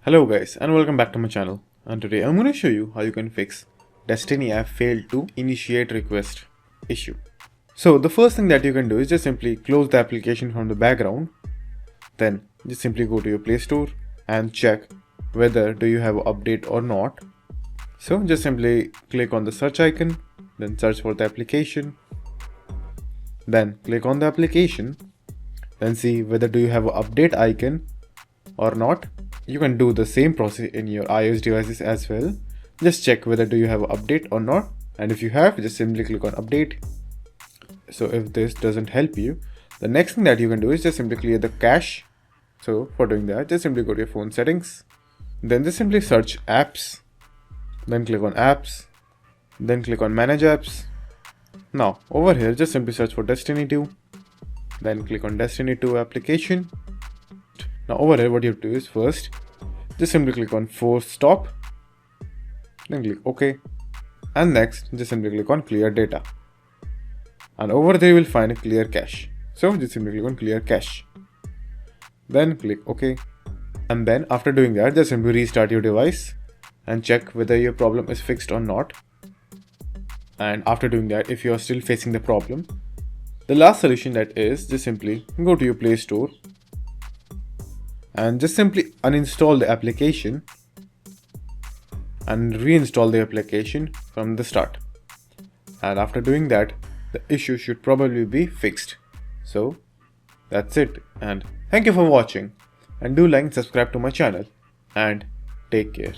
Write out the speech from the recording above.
Hello guys and welcome back to my channel, and today I'm going to show you how you can fix Destiny app failed to initiate request issue. So the first thing that you can do is just simply close the application from the background. Then just simply go to your Play Store and check whether do you have an update or not. So just simply click on the search icon, then search for the application, then click on the application, then see whether do you have an update icon or not. You can do the same process in your iOS devices as well. Just check whether do you have an update or not, and if you have, just simply click on update. So if this doesn't help you, the next thing that you can do is just simply clear the cache. So for doing that, just simply go to your phone settings, then just simply search apps, then click on apps, then click on manage apps. Now over here, just simply search for Destiny 2, then click on Destiny 2 application. Now over here, what you have to do is first just simply click on force stop, then click OK, and next just simply click on clear data, and over there you will find a clear cache. So just simply click on clear cache, then click OK, and then after doing that, just simply restart your device and check whether your problem is fixed or not. And after doing that, if you are still facing the problem, the last solution that is just simply go to your Play Store and just simply uninstall the application and reinstall the application from the start. And after doing that, the issue should probably be fixed. So that's it, and thank you for watching, and do like and subscribe to my channel, and take care.